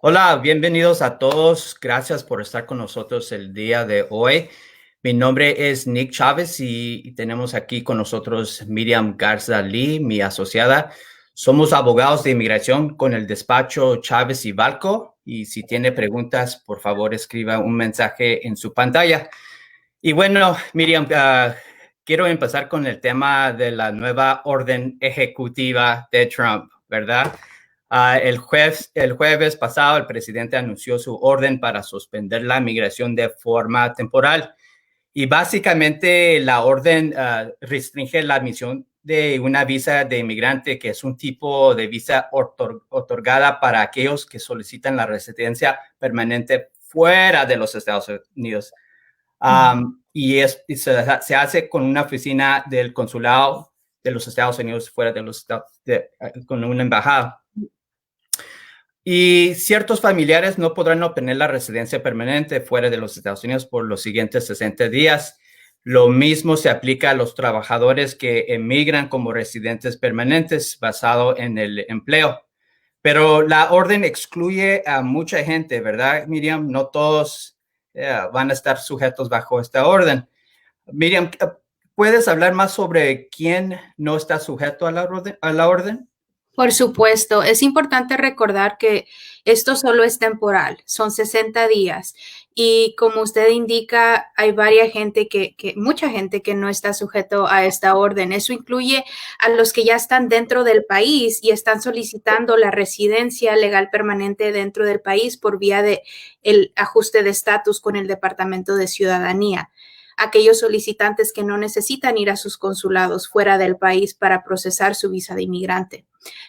Hola, bienvenidos a todos. Gracias por estar con nosotros el día de hoy. Mi nombre es Nick Chávez y tenemos aquí con nosotros Miriam Garza Lee, mi asociada. Somos abogados de inmigración con el despacho Chávez y Balco. Y si tiene preguntas, por favor, escriba un mensaje en su pantalla. Y bueno, Miriam, quiero empezar con el tema de la nueva orden ejecutiva de Trump, ¿verdad? El jueves pasado, el presidente anunció su orden para suspender la migración de forma temporal. Y básicamente la orden restringe la emisión de una visa de inmigrante, que es un tipo de visa otorgada para aquellos que solicitan la residencia permanente fuera de los Estados Unidos. Se hace con una oficina del consulado de los Estados Unidos fuera de los Estados, con una embajada. Y ciertos familiares no podrán obtener la residencia permanente fuera de los Estados Unidos por los siguientes 60 días. Lo mismo se aplica a los trabajadores que emigran como residentes permanentes basado en el empleo. Pero la orden excluye a mucha gente, ¿verdad, Miriam? No todos van a estar sujetos bajo esta orden. Miriam, ¿puedes hablar más sobre quién no está sujeto a la orden? Por supuesto, es importante recordar que esto solo es temporal, son 60 días y como usted indica, hay mucha gente que no está sujeto a esta orden. Eso incluye a los que ya están dentro del país y están solicitando la residencia legal permanente dentro del país por vía de el ajuste de estatus con el Departamento de Ciudadanía. Aquellos solicitantes que no necesitan ir a sus consulados fuera del país para procesar su visa de inmigrante.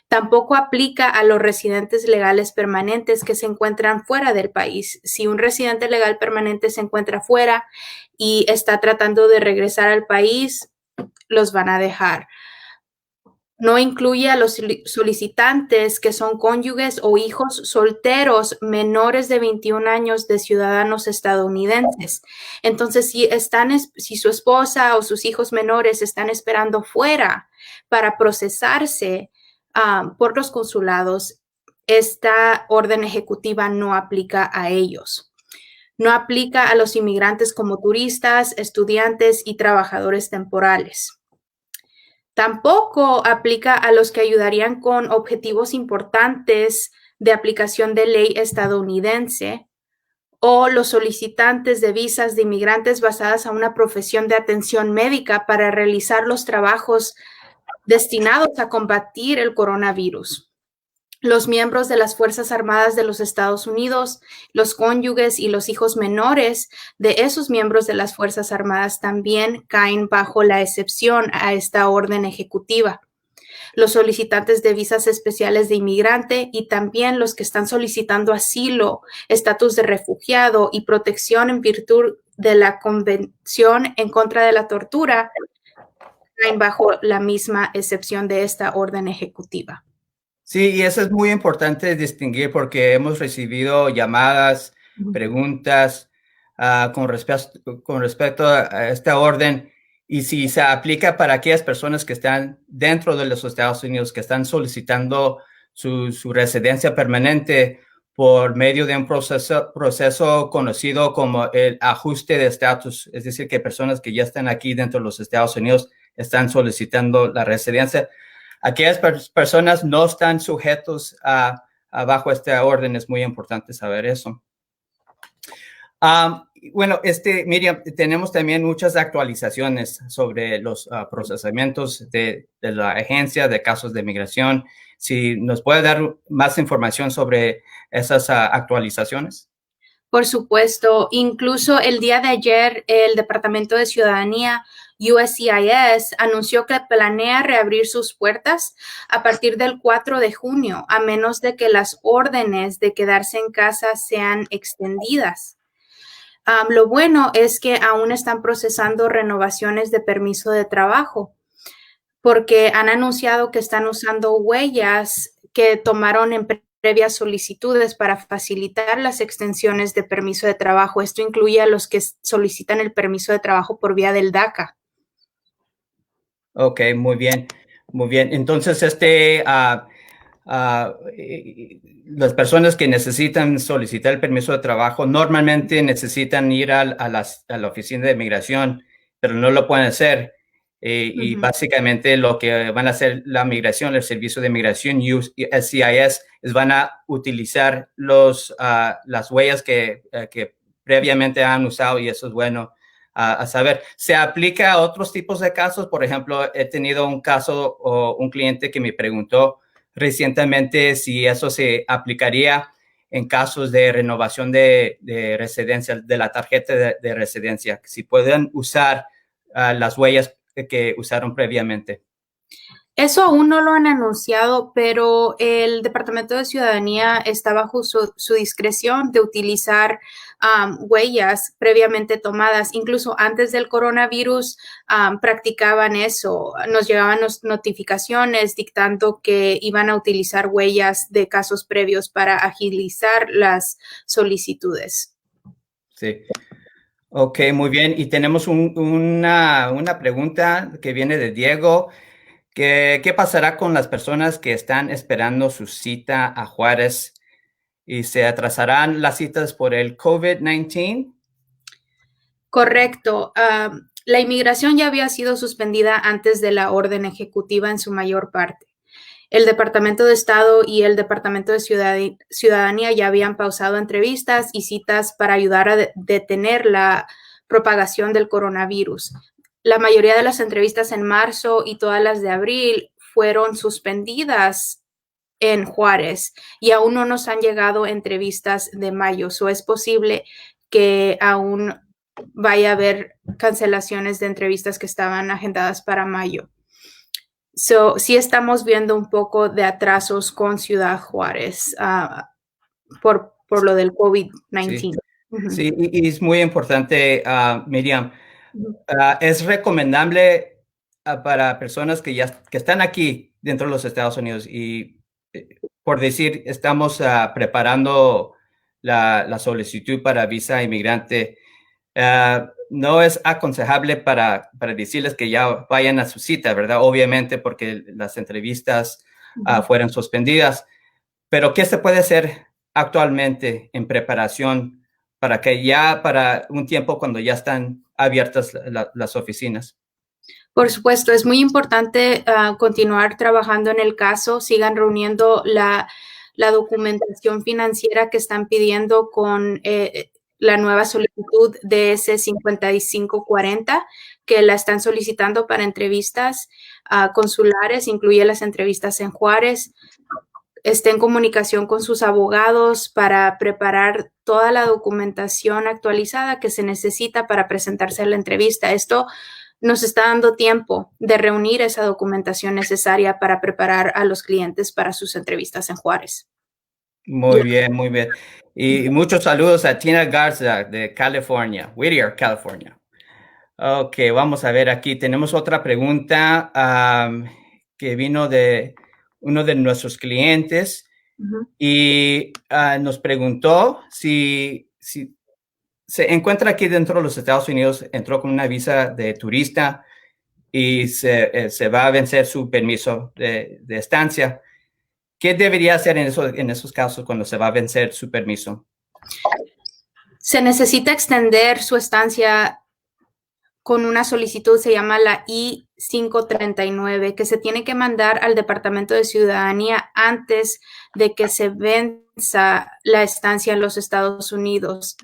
Tampoco aplica a los residentes legales permanentes que se encuentran fuera del país. Si un residente legal permanente se encuentra fuera y está tratando de regresar al país, los van a dejar. No incluye a los solicitantes que son cónyuges o hijos solteros menores de 21 años de ciudadanos estadounidenses. Entonces, si su esposa o sus hijos menores están esperando fuera para procesarse por los consulados, esta orden ejecutiva no aplica a ellos. No aplica a los inmigrantes como turistas, estudiantes y trabajadores temporales. Tampoco aplica a los que ayudarían con objetivos importantes de aplicación de ley estadounidense o los solicitantes de visas de inmigrantes basadas a una profesión de atención médica para realizar los trabajos destinados a combatir el coronavirus. Los miembros de las Fuerzas Armadas de los Estados Unidos, los cónyuges y los hijos menores de esos miembros de las Fuerzas Armadas también caen bajo la excepción a esta orden ejecutiva. Los solicitantes de visas especiales de inmigrante y también los que están solicitando asilo, estatus de refugiado y protección en virtud de la Convención en contra de la tortura caen bajo la misma excepción de esta orden ejecutiva. Sí, y eso es muy importante distinguir porque hemos recibido llamadas, preguntas con respecto a esta orden y si se aplica para aquellas personas que están dentro de los Estados Unidos, que están solicitando su residencia permanente por medio de un proceso conocido como el ajuste de estatus, es decir, que personas que ya están aquí dentro de los Estados Unidos están solicitando la residencia. Aquellas personas no están sujetos bajo esta orden. Es muy importante saber eso. Bueno, Miriam, tenemos también muchas actualizaciones sobre los procesamientos de la agencia de casos de migración. Si nos puede dar más información sobre esas actualizaciones. Por supuesto, incluso el día de ayer, el Departamento de Ciudadanía, USCIS, anunció que planea reabrir sus puertas a partir del 4 de junio, a menos de que las órdenes de quedarse en casa sean extendidas. Lo bueno es que aún están procesando renovaciones de permiso de trabajo, porque han anunciado que están usando huellas que tomaron en previas solicitudes para facilitar las extensiones de permiso de trabajo. Esto incluye a los que solicitan el permiso de trabajo por vía del DACA. Ok, muy bien, muy bien. Entonces, las personas que necesitan solicitar el permiso de trabajo normalmente necesitan ir a la oficina de migración, pero no lo pueden hacer. Y básicamente lo que van a hacer la migración, el servicio de migración, USCIS, es van a utilizar las huellas que previamente han usado, y eso es bueno a saber. Se aplica a otros tipos de casos. Por ejemplo, he tenido un caso o un cliente que me preguntó recientemente si eso se aplicaría en casos de renovación de residencia, de la tarjeta de residencia, si pueden usar las huellas que usaron previamente. Eso aún no lo han anunciado, pero el Departamento de Ciudadanía está bajo su discreción de utilizar huellas previamente tomadas. Incluso antes del coronavirus practicaban eso. Nos llegaban notificaciones dictando que iban a utilizar huellas de casos previos para agilizar las solicitudes. Sí. Ok, muy bien. Y tenemos una pregunta que viene de Diego. ¿Qué pasará con las personas que están esperando su cita a Juárez y se atrasarán las citas por el COVID-19? Correcto. La inmigración ya había sido suspendida antes de la orden ejecutiva en su mayor parte. El Departamento de Estado y el Departamento de Ciudadanía ya habían pausado entrevistas y citas para ayudar a detener la propagación del coronavirus. La mayoría de las entrevistas en marzo y todas las de abril fueron suspendidas en Juárez y aún no nos han llegado entrevistas de mayo. So es posible que aún vaya a haber cancelaciones de entrevistas que estaban agendadas para mayo. So, sí estamos viendo un poco de atrasos con Ciudad Juárez por lo del COVID-19. Sí, sí, y es muy importante, Miriam. Es recomendable para personas que están aquí dentro de los Estados Unidos y, por decir, estamos preparando la solicitud para visa inmigrante. No es aconsejable para decirles que ya vayan a su cita, ¿verdad? Obviamente porque las entrevistas fueron suspendidas. Pero ¿qué se puede hacer actualmente en preparación para que ya para un tiempo cuando ya están abiertas las oficinas? Por supuesto, es muy importante continuar trabajando en el caso, sigan reuniendo la documentación financiera que están pidiendo con la nueva solicitud de ese 5540 que la están solicitando para entrevistas consulares, incluye las entrevistas en Juárez. Esté en comunicación con sus abogados para preparar toda la documentación actualizada que se necesita para presentarse a la entrevista. Esto nos está dando tiempo de reunir esa documentación necesaria para preparar a los clientes para sus entrevistas en Juárez. Muy bien, muy bien. Y muchos saludos a Tina Garza de California, Whittier, California. Ok, vamos a ver aquí. Tenemos otra pregunta que vino de uno de nuestros clientes y nos preguntó si se encuentra aquí dentro de los Estados Unidos, entró con una visa de turista y se va a vencer su permiso de estancia. ¿Qué debería hacer en esos casos cuando se va a vencer su permiso? Se necesita extender su estancia con una solicitud, se llama la I-539, que se tiene que mandar al Departamento de Ciudadanía antes de que se venza la estancia en los Estados Unidos.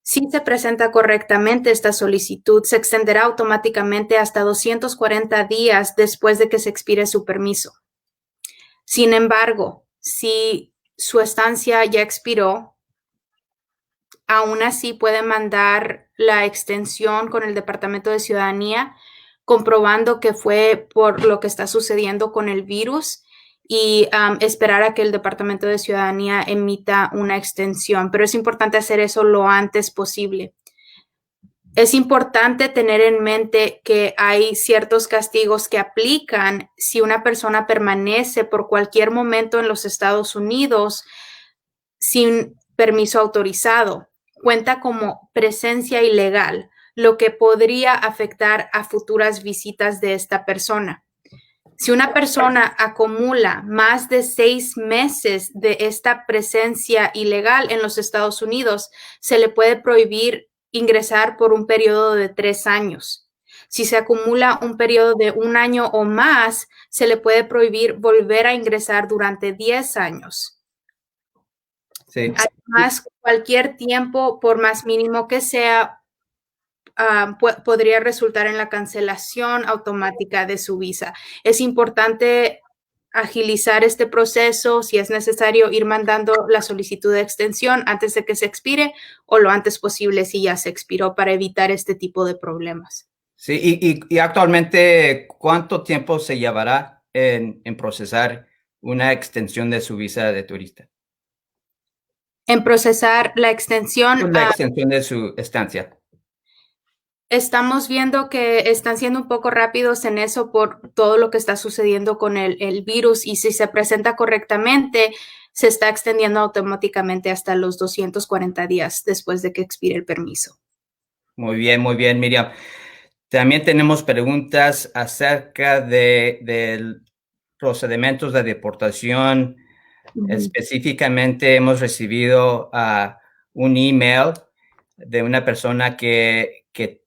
Si se presenta correctamente esta solicitud, se extenderá automáticamente hasta 240 días después de que se expire su permiso. Sin embargo, si su estancia ya expiró, aún así puede mandar la extensión con el Departamento de Ciudadanía, comprobando que fue por lo que está sucediendo con el virus y esperar a que el Departamento de Ciudadanía emita una extensión. Pero es importante hacer eso lo antes posible. Es importante tener en mente que hay ciertos castigos que aplican si una persona permanece por cualquier momento en los Estados Unidos sin permiso autorizado. Cuenta como presencia ilegal, lo que podría afectar a futuras visitas de esta persona. Si una persona acumula más de 6 meses de esta presencia ilegal en los Estados Unidos, se le puede prohibir ingresar por un periodo de 3 años. Si se acumula un periodo de 1 año o más, se le puede prohibir volver a ingresar durante 10 años. Sí. Además, cualquier tiempo, por más mínimo que sea, podría resultar en la cancelación automática de su visa. Es importante agilizar este proceso, si es necesario ir mandando la solicitud de extensión antes de que se expire o lo antes posible si ya se expiró, para evitar este tipo de problemas. Sí, y actualmente, ¿cuánto tiempo se llevará en procesar una extensión de su visa de turista? En procesar la extensión, La extensión de su estancia. estamos viendo que están siendo un poco rápidos en eso por todo lo que está sucediendo con el virus, y si se presenta correctamente, se está extendiendo automáticamente hasta los 240 días después de que expire el permiso. Muy bien, Miriam. También tenemos preguntas acerca de procedimientos de deportación. Específicamente, hemos recibido un email de una persona que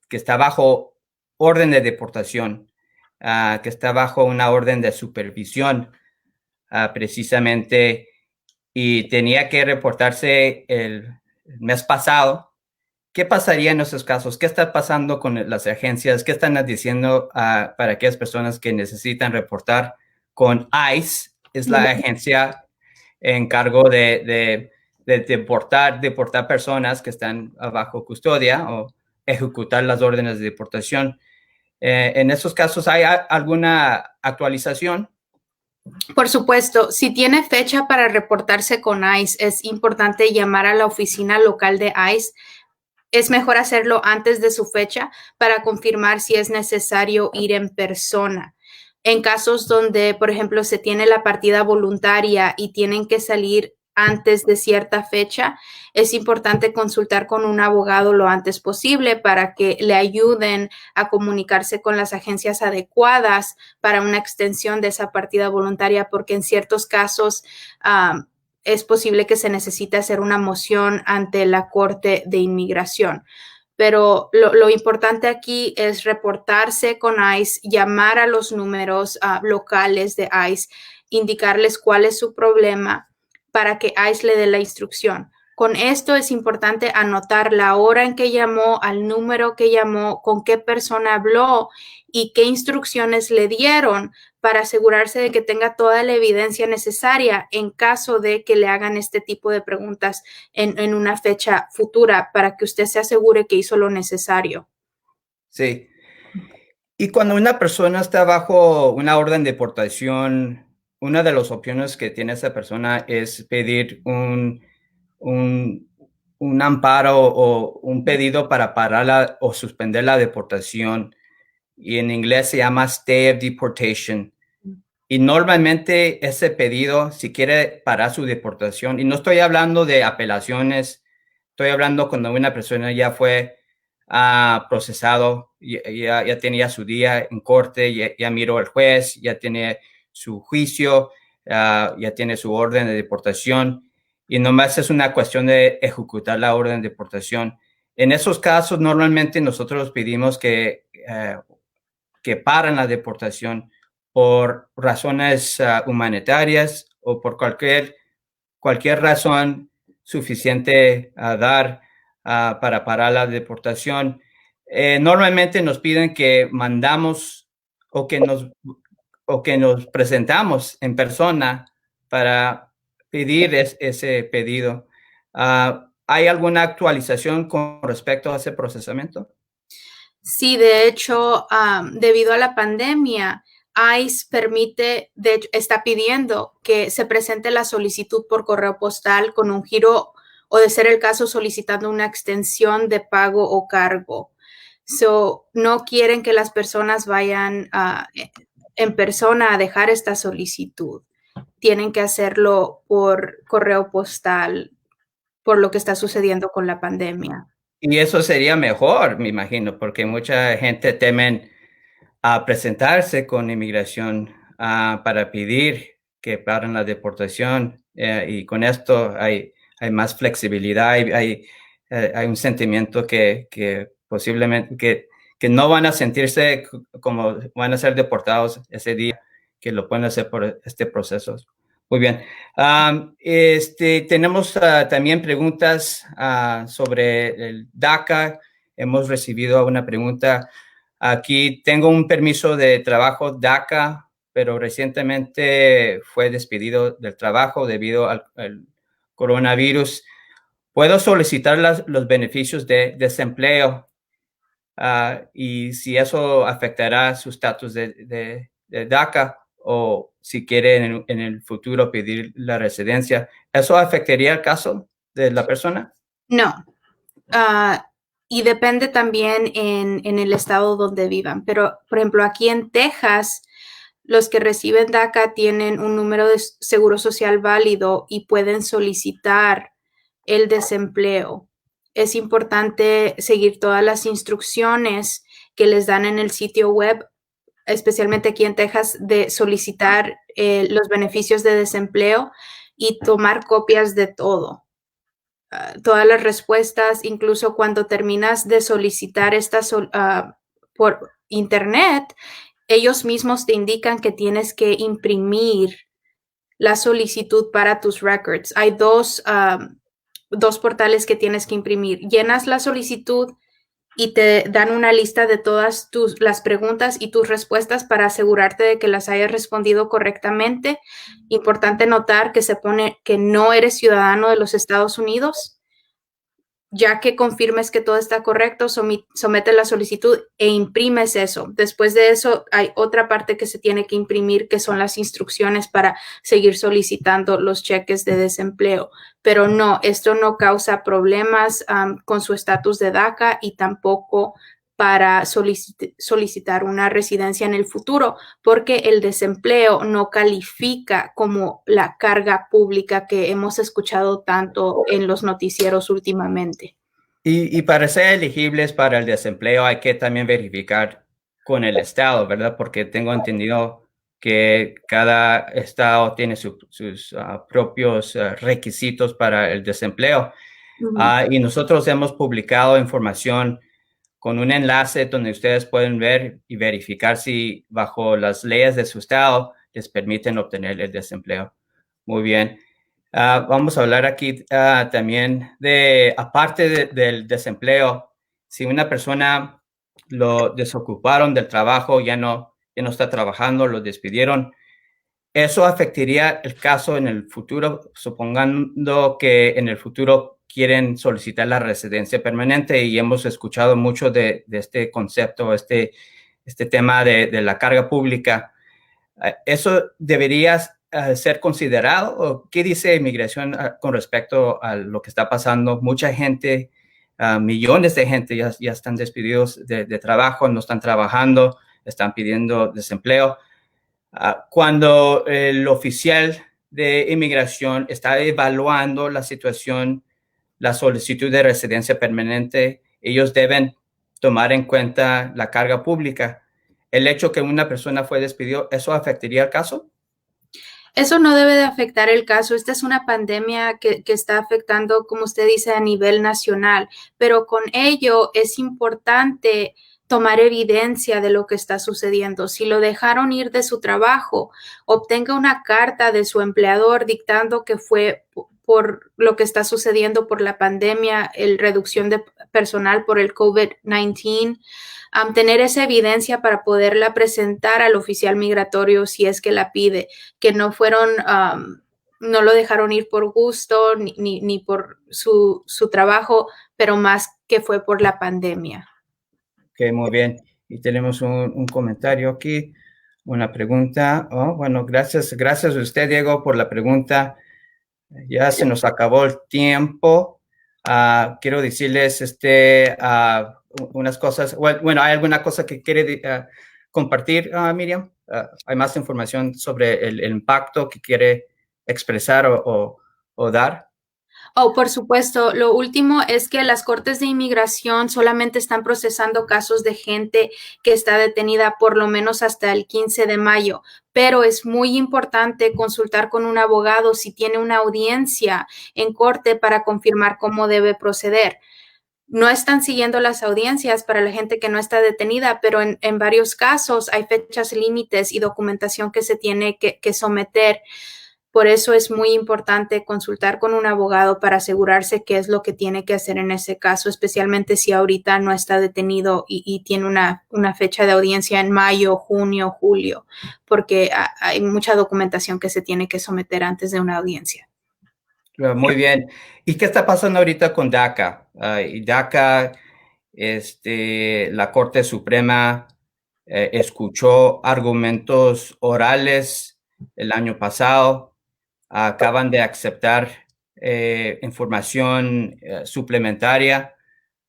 está bajo orden de deportación, que está bajo una orden de supervisión, precisamente, y tenía que reportarse el mes pasado. ¿Qué pasaría en esos casos? ¿Qué está pasando con las agencias? ¿Qué están diciendo para aquellas personas que necesitan reportar con ICE? Es la agencia en cargo de deportar personas que están bajo custodia o ejecutar las órdenes de deportación. En esos casos, ¿hay alguna actualización? Por supuesto, si tiene fecha para reportarse con ICE, es importante llamar a la oficina local de ICE. Es mejor hacerlo antes de su fecha para confirmar si es necesario ir en persona. En casos donde, por ejemplo, se tiene la partida voluntaria y tienen que salir antes de cierta fecha, es importante consultar con un abogado lo antes posible para que le ayuden a comunicarse con las agencias adecuadas para una extensión de esa partida voluntaria, porque en ciertos casos es posible que se necesite hacer una moción ante la Corte de Inmigración. Pero lo importante aquí es reportarse con ICE, llamar a los números locales de ICE, indicarles cuál es su problema para que ICE le dé la instrucción. Con esto es importante anotar la hora en que llamó, al número que llamó, con qué persona habló y qué instrucciones le dieron, para asegurarse de que tenga toda la evidencia necesaria en caso de que le hagan este tipo de preguntas en una fecha futura, para que usted se asegure que hizo lo necesario. Sí. Y cuando una persona está bajo una orden de deportación, una de las opciones que tiene esa persona es pedir un amparo o un pedido para parar o suspender la deportación. Y en inglés se llama Stay of Deportation. Y normalmente ese pedido, si quiere parar su deportación, y no estoy hablando de apelaciones, estoy hablando cuando una persona ya fue procesado, ya tenía su día en corte, ya miró al juez, ya tiene su juicio, ya tiene su orden de deportación, y nomás es una cuestión de ejecutar la orden de deportación. En esos casos, normalmente nosotros pedimos que paren la deportación por razones humanitarias o por cualquier razón suficiente a dar para parar la deportación. Normalmente nos piden que mandamos o que nos presentamos en persona para pedir ese pedido. ¿Hay alguna actualización con respecto a ese procesamiento? Sí, de hecho, debido a la pandemia, ICE está pidiendo que se presente la solicitud por correo postal con un giro, o de ser el caso, solicitando una extensión de pago o cargo. No quieren que las personas vayan en persona a dejar esta solicitud. Tienen que hacerlo por correo postal por lo que está sucediendo con la pandemia. Y eso sería mejor, me imagino, porque mucha gente temen a presentarse con inmigración para pedir que paren la deportación y con esto hay más flexibilidad, hay un sentimiento que posiblemente que no van a sentirse como van a ser deportados ese día, que lo pueden hacer por este proceso. Muy bien. Tenemos también preguntas sobre el DACA. Hemos recibido una pregunta. Aquí tengo un permiso de trabajo DACA, pero recientemente fue despedido del trabajo debido al coronavirus. ¿Puedo solicitar los beneficios de desempleo? Y si eso afectará su estatus de DACA o si quiere en el futuro pedir la residencia, ¿eso afectaría el caso de la persona? No. Y depende también en el estado donde vivan. Pero, por ejemplo, aquí en Texas, los que reciben DACA tienen un número de seguro social válido y pueden solicitar el desempleo. Es importante seguir todas las instrucciones que les dan en el sitio web, especialmente aquí en Texas, de solicitar los beneficios de desempleo y tomar copias de todo. Todas las respuestas, incluso cuando terminas de solicitar estas por internet, ellos mismos te indican que tienes que imprimir la solicitud para tus records. Hay dos portales que tienes que imprimir. Llenas la solicitud y te dan una lista de todas las preguntas y tus respuestas para asegurarte de que las hayas respondido correctamente. Importante notar que se pone que no eres ciudadano de los Estados Unidos. Ya que confirmes que todo está correcto, somete la solicitud e imprimes eso. Después de eso, hay otra parte que se tiene que imprimir, que son las instrucciones para seguir solicitando los cheques de desempleo. Pero no, esto no causa problemas con su estatus de DACA y tampoco para solicitar una residencia en el futuro, porque el desempleo no califica como la carga pública que hemos escuchado tanto en los noticieros últimamente. Y para ser elegibles para el desempleo hay que también verificar con el estado, ¿verdad? Porque tengo entendido que cada estado tiene sus propios requisitos para el desempleo. Y nosotros hemos publicado información con un enlace donde ustedes pueden ver y verificar si bajo las leyes de su estado les permiten obtener el desempleo. Muy bien. Vamos a hablar aquí también aparte del desempleo, si una persona lo desocuparon del trabajo, ya no está trabajando, lo despidieron, ¿eso afectaría el caso en el futuro, supongando que en el futuro quieren solicitar la residencia permanente? Y hemos escuchado mucho de este concepto, este tema de la carga pública. ¿Eso debería ser considerado? ¿O qué dice inmigración con respecto a lo que está pasando? Mucha gente, millones de gente ya están despedidos de trabajo, no están trabajando, están pidiendo desempleo. Cuando el oficial de inmigración está evaluando la situación, la solicitud de residencia permanente, ellos deben tomar en cuenta la carga pública. El hecho que una persona fue despedido, ¿eso afectaría el caso? Eso no debe de afectar el caso. Esta es una pandemia que está afectando, como usted dice, a nivel nacional, pero con ello es importante tomar evidencia de lo que está sucediendo. Si lo dejaron ir de su trabajo, obtenga una carta de su empleador dictando que fue por lo que está sucediendo por la pandemia, el reducción de personal por el COVID-19. Tener esa evidencia para poderla presentar al oficial migratorio si es que la pide, que no fueron, no lo dejaron ir por gusto ni por su trabajo, pero más que fue por la pandemia. Ok, muy bien. Y tenemos un comentario aquí, una pregunta. Bueno, gracias a usted, Diego, por la pregunta. Ya se nos acabó el tiempo. Quiero decirles unas cosas. Bueno, ¿hay alguna cosa que quiere compartir, Miriam? ¿Hay más información sobre el impacto que quiere expresar o dar? Oh, por supuesto. Lo último es que las cortes de inmigración solamente están procesando casos de gente que está detenida por lo menos hasta el 15 de mayo, pero es muy importante consultar con un abogado si tiene una audiencia en corte para confirmar cómo debe proceder. No están siguiendo las audiencias para la gente que no está detenida, pero en varios casos hay fechas límites y documentación que se tiene que someter. Por eso es muy importante consultar con un abogado para asegurarse qué es lo que tiene que hacer en ese caso, especialmente si ahorita no está detenido y tiene una fecha de audiencia en mayo, junio, julio, porque hay mucha documentación que se tiene que someter antes de una audiencia. Muy bien. ¿Y qué está pasando ahorita con DACA? Y DACA, la Corte Suprema escuchó argumentos orales el año pasado. Acaban de aceptar información suplementaria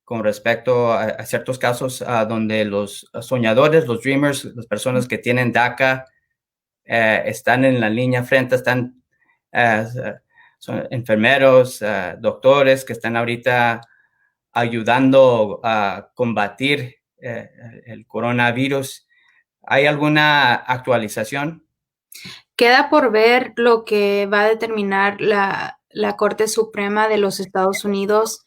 con respecto a ciertos casos donde los soñadores, los dreamers, las personas que tienen DACA están en la línea frente, están eh, son enfermeros, doctores que están ahorita ayudando a combatir el coronavirus. ¿Hay alguna actualización? Queda por ver lo que va a determinar la Corte Suprema de los Estados Unidos,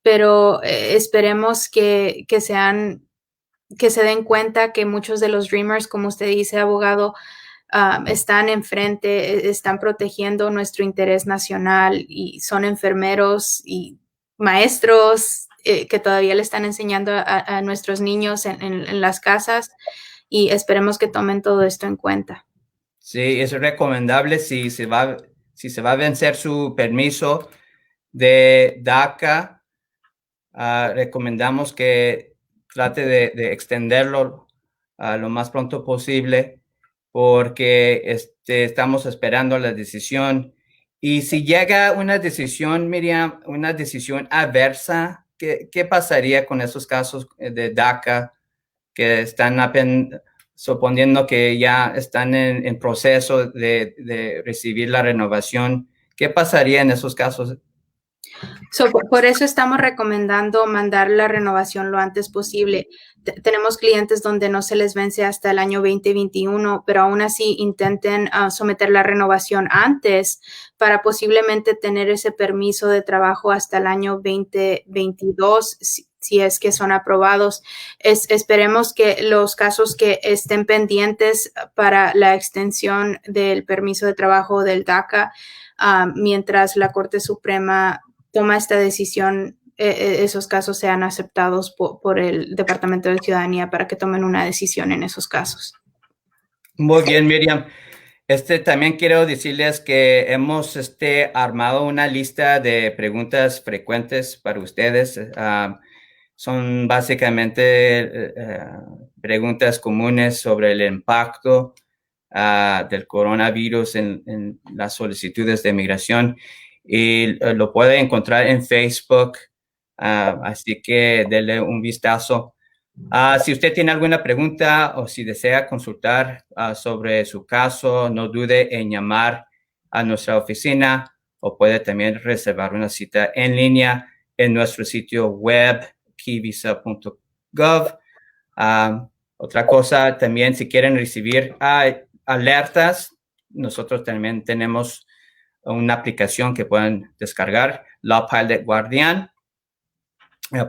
pero esperemos que se den cuenta que muchos de los Dreamers, como usted dice, abogado, están enfrente, están protegiendo nuestro interés nacional y son enfermeros y maestros que todavía le están enseñando a nuestros niños en las casas y esperemos que tomen todo esto en cuenta. Sí, es recomendable si se va a vencer su permiso de DACA, recomendamos que trate de extenderlo lo más pronto posible porque estamos esperando la decisión. Y si llega una decisión, Miriam, una decisión adversa, ¿qué pasaría con esos casos de DACA que están suponiendo que ya están en proceso de recibir la renovación? ¿Qué pasaría en esos casos? Por eso estamos recomendando mandar la renovación lo antes posible. Tenemos clientes donde no se les vence hasta el año 2021, pero aún así intenten someter la renovación antes para posiblemente tener ese permiso de trabajo hasta el año 2022, si es que son aprobados. Esperemos que los casos que estén pendientes para la extensión del permiso de trabajo del DACA, mientras la Corte Suprema toma esta decisión, esos casos sean aceptados por el Departamento de Ciudadanía para que tomen una decisión en esos casos. Muy bien, Miriam. También quiero decirles que hemos armado una lista de preguntas frecuentes para ustedes. Son básicamente preguntas comunes sobre el impacto del coronavirus en las solicitudes de migración y lo puede encontrar en Facebook, así que denle un vistazo. Si usted tiene alguna pregunta o si desea consultar sobre su caso, no dude en llamar a nuestra oficina o puede también reservar una cita en línea en nuestro sitio web keyvisa.gov. Otra cosa, también si quieren recibir alertas, nosotros también tenemos una aplicación que pueden descargar, Law Pilot Guardian,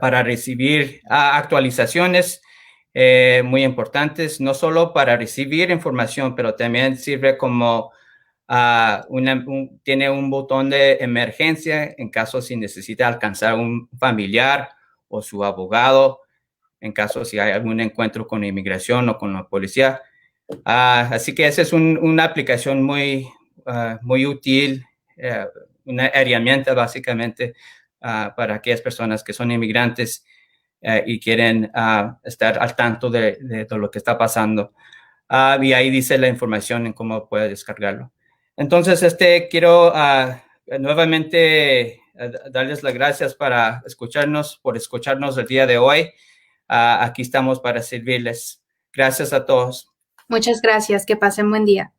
para recibir actualizaciones muy importantes, no solo para recibir información, pero también sirve como tiene un botón de emergencia en caso si necesita alcanzar un familiar o su abogado, en caso si hay algún encuentro con inmigración o con la policía. Así que esa es una aplicación muy útil, una herramienta básicamente para aquellas personas que son inmigrantes y quieren estar al tanto de todo lo que está pasando. Y ahí dice la información en cómo puede descargarlo. Entonces, quiero nuevamente darles las gracias por escucharnos el día de hoy. Aquí estamos para servirles. Gracias a todos. Muchas gracias. Que pasen buen día.